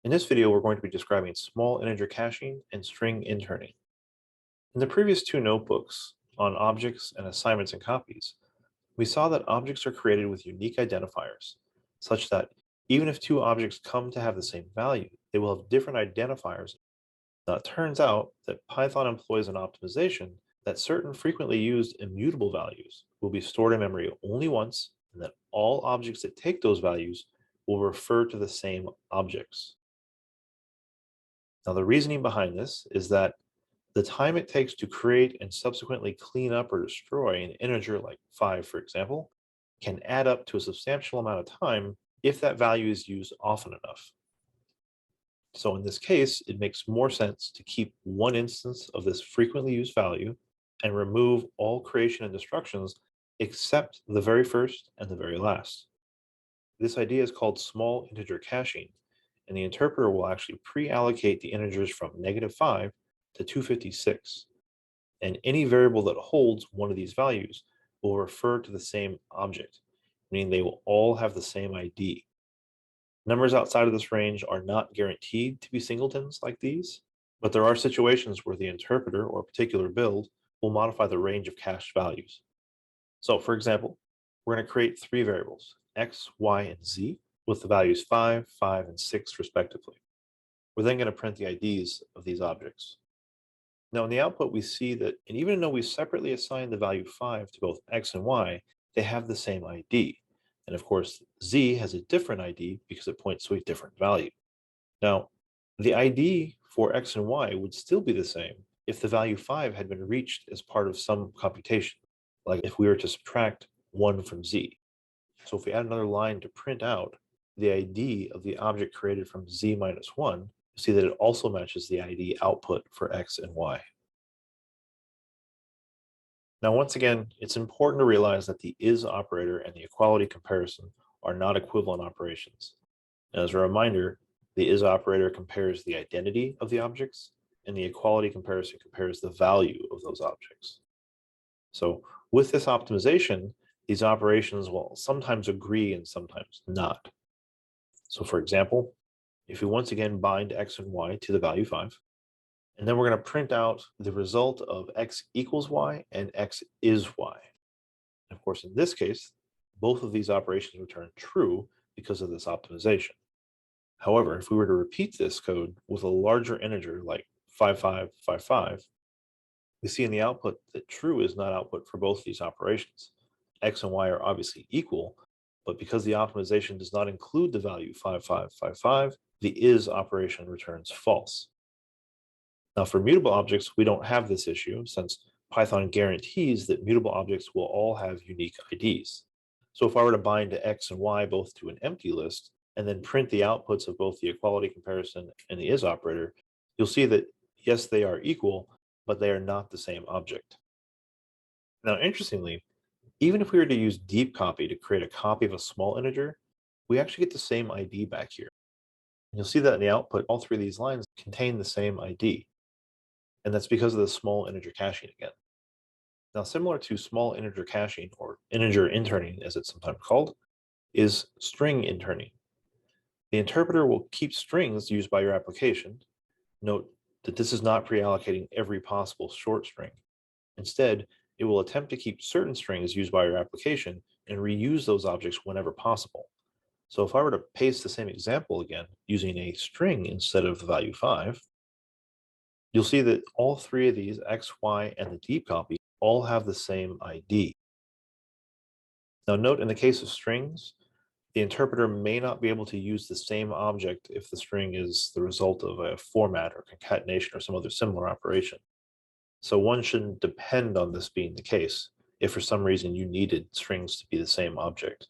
In this video, we're going to be describing small integer caching and string interning. In the previous two notebooks on objects and assignments and copies, we saw that objects are created with unique identifiers, such that even if two objects come to have the same value, they will have different identifiers. Now, it turns out that Python employs an optimization that certain frequently used immutable values will be stored in memory only once, and that all objects that take those values will refer to the same objects. Now, the reasoning behind this is that the time it takes to create and subsequently clean up or destroy an integer like 5, for example, can add up to a substantial amount of time if that value is used often enough. So in this case, it makes more sense to keep one instance of this frequently used value and remove all creation and destructions except the very first and the very last. This idea is called small integer caching, and the interpreter will actually pre-allocate the integers from -5 to 256. And any variable that holds one of these values will refer to the same object, meaning they will all have the same ID. Numbers outside of this range are not guaranteed to be singletons like these, but there are situations where the interpreter or a particular build will modify the range of cached values. So for example, we're going to create three variables, x, y, and z, with the values 5, 5, and 6 respectively. We're then going to print the IDs of these objects. Now in the output, we see that, and even though we separately assign the value 5 to both x and y, they have the same ID. And of course, z has a different ID because it points to a different value. Now, the ID for x and y would still be the same if the value 5 had been reached as part of some computation, like if we were to subtract 1 from z. So if we add another line to print out the ID of the object created from z minus 1, you see that it also matches the ID output for x and y. Now, once again, it's important to realize that the is operator and the equality comparison are not equivalent operations. And as a reminder, the is operator compares the identity of the objects, and the equality comparison compares the value of those objects. So with this optimization, these operations will sometimes agree and sometimes not. So for example, if we once again bind x and y to the value 5, and then we're going to print out the result of x equals y and x is y. And of course, in this case, both of these operations return true because of this optimization. However, if we were to repeat this code with a larger integer like 5555, we see in the output that true is not output for both these operations. X and y are obviously equal, but because the optimization does not include the value 5555, the is operation returns false. Now, for mutable objects, we don't have this issue since Python guarantees that mutable objects will all have unique IDs. So if I were to bind to x and y both to an empty list and then print the outputs of both the equality comparison and the is operator, you'll see that yes, they are equal, but they are not the same object. Now, interestingly, even if we were to use deep copy to create a copy of a small integer, we actually get the same ID back here. And you'll see that in the output, all three of these lines contain the same ID. And that's because of the small integer caching again. Now, similar to small integer caching, or integer interning as it's sometimes called, is string interning. The interpreter will keep strings used by your application. Note that this is not pre-allocating every possible short string. Instead, it will attempt to keep certain strings used by your application and reuse those objects whenever possible. So if I were to paste the same example again using a string instead of the value 5, you'll see that all three of these, x, y, and the deep copy, all have the same ID. Now note in the case of strings, the interpreter may not be able to use the same object if the string is the result of a format or concatenation or some other similar operation. So one shouldn't depend on this being the case if for some reason you needed strings to be the same object.